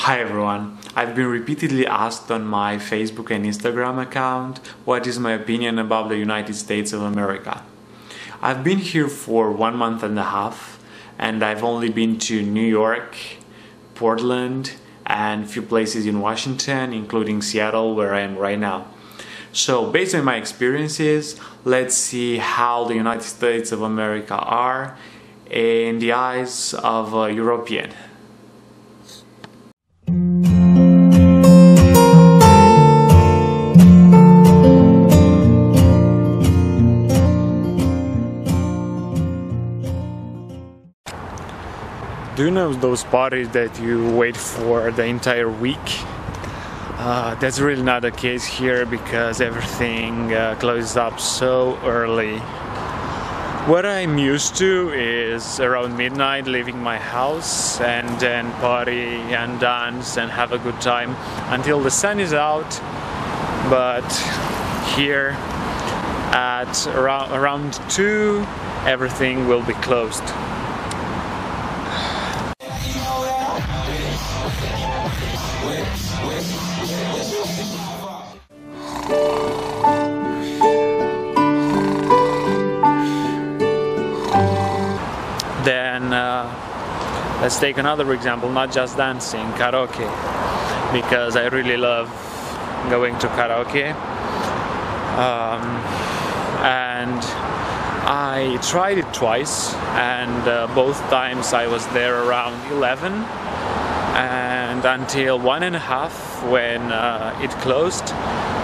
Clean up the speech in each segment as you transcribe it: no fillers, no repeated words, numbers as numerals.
Hi everyone. I've been repeatedly asked on my Facebook and Instagram account what is my opinion about the United States of America. I've been here for 1 month and a half and I've only been to New York, Portland and a few places in Washington, including Seattle where I am right now. So based on my experiences, let's see how the United States of America are in the eyes of a European. Do you know those parties that you wait for the entire week? That's really not the case here because everything closes up so early. What I'm used to is around midnight leaving my house and then party and dance and have a good time until the sun is out. But here at around 2 everything will be closed. Then let's take another example, not just dancing, karaoke, because I really love going to karaoke, and I tried it twice, and both times I was there around 11 and until 1:30 when it closed.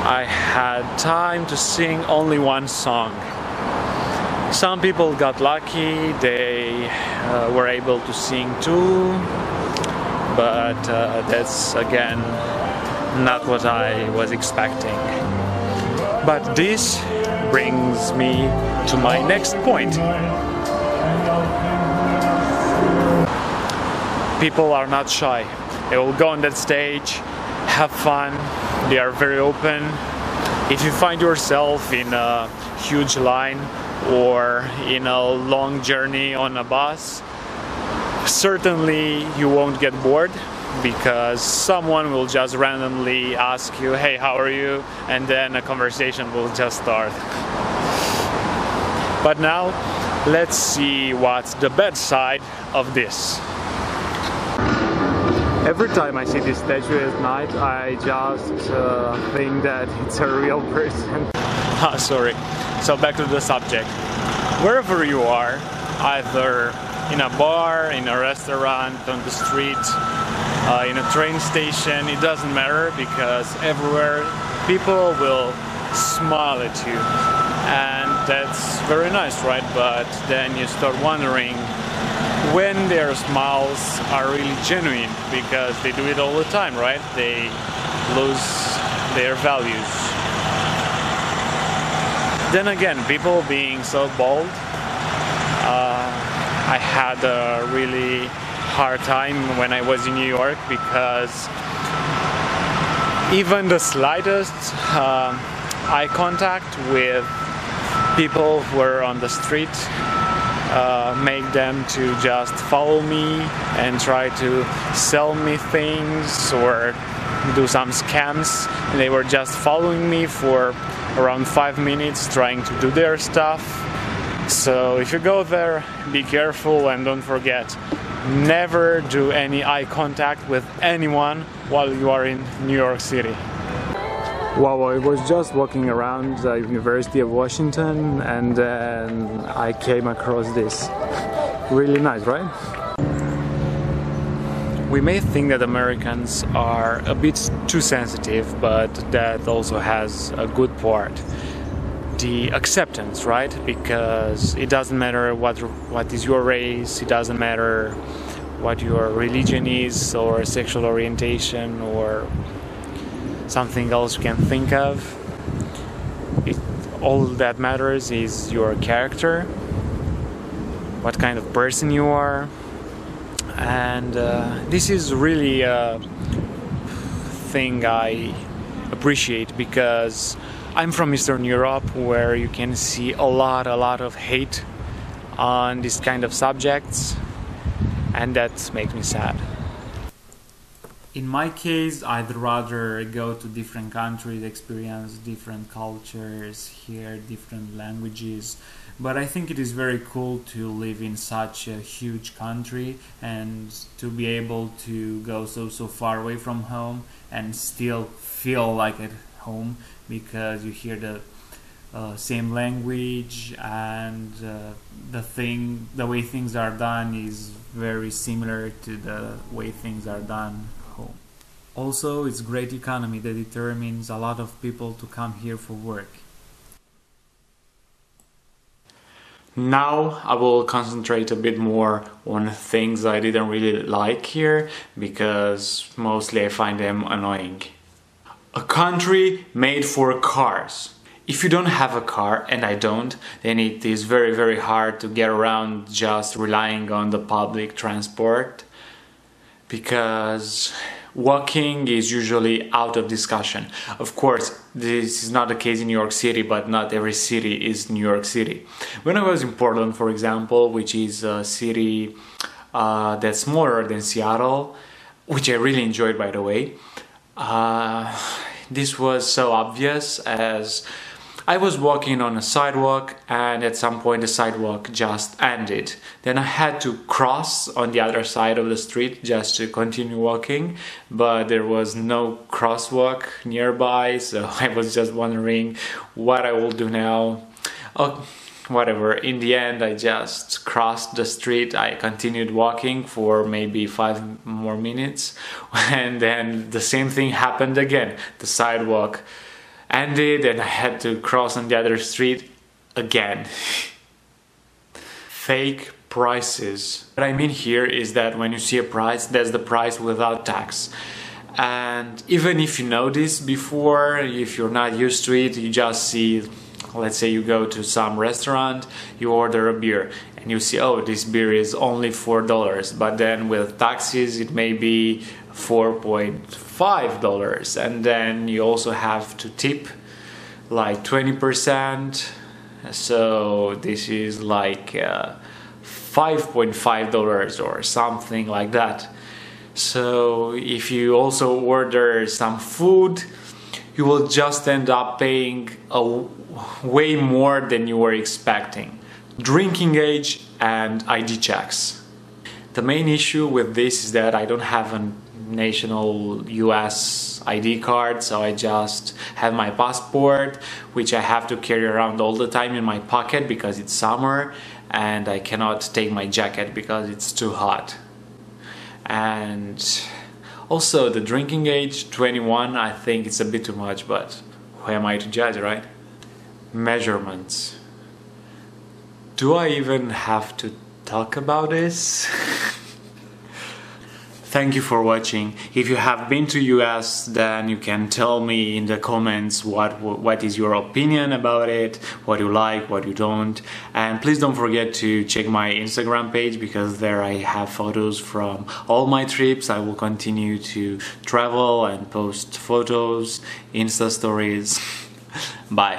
I had time to sing only one song. Some people got lucky, they were able to sing too, but that's again not what I was expecting. But this brings me to my next point. People are not shy. They will go on that stage, have fun, they are very open. If you find yourself in a huge line or in a long journey on a bus, certainly you won't get bored because someone will just randomly ask you, hey, how are you? And then a conversation will just start. But now, let's see what's the bad side of this. Every time I see this statue at night, I just think that it's a real person. Sorry. So back to the subject. Wherever you are, either in a bar, in a restaurant, on the street, in a train station, it doesn't matter because everywhere people will smile at you. And that's very nice, right? But then you start wondering when their smiles are really genuine, because they do it all the time, right? They lose their values. Then again, people being so bold, I had a really hard time when I was in New York because even the slightest eye contact with people who were on the street make them to just follow me and try to sell me things or do some scams. And they were just following me for around 5 minutes trying to do their stuff. So if you go there, be careful and don't forget, never do any eye contact with anyone while you are in New York City. Wow, I was just walking around the University of Washington and then I came across this. Really nice, right? We may think that Americans are a bit too sensitive, but that also has a good part. The acceptance, right? Because it doesn't matter what is your race, it doesn't matter what your religion is or sexual orientation or something else you can think of. All that matters is your character, what kind of person you are. And this is really a thing I appreciate because I'm from Eastern Europe, where you can see a lot of hate on this kind of subjects, and that makes me sad. In my case, I'd rather go to different countries, experience different cultures, hear different languages. But I think it is very cool to live in such a huge country and to be able to go so far away from home and still feel like at home because you hear the same language and the way things are done is very similar to the way things are done home. Also, it's great economy that determines a lot of people to come here for work. Now I will concentrate a bit more on things I didn't really like here because mostly I find them annoying. A country made for cars. If you don't have a car, and I don't, then it is very hard to get around just relying on the public transport because walking is usually out of discussion. Of course, this is not the case in New York City, but not every city is New York City. When I was in Portland, for example, which is a city that's smaller than Seattle, which I really enjoyed, by the way, this was so obvious as I was walking on a sidewalk and at some point the sidewalk just ended. Then I had to cross on the other side of the street just to continue walking, but there was no crosswalk nearby, so I was just wondering what I will do now. Oh, whatever. In the end, I just crossed the street. I continued walking for maybe 5 more minutes and then the same thing happened again. The sidewalk ended and I had to cross on the other street again. Fake prices. What I mean here is that when you see a price, that's the price without tax. And even if you know this before, if you're not used to it, you just see, let's say you go to some restaurant, you order a beer and you see, oh, this beer is only $4, but then with taxes it may be $4.5, and then you also have to tip like 20%, so this is like $5.5 or something like that. So if you also order some food, you will just end up paying way more than you were expecting. Drinking age and ID checks. The main issue with this is that I don't have a national US ID card, so I just have my passport, which I have to carry around all the time in my pocket because it's summer and I cannot take my jacket because it's too hot. And also the drinking age, 21, I think it's a bit too much, but who am I to judge, right? Measurements. Do I even have to talk about this? Thank you for watching. If you have been to US, then you can tell me in the comments what is your opinion about it, what you like, what you don't. And please don't forget to check my Instagram page because there I have photos from all my trips. I will continue to travel and post photos, Insta stories. Bye.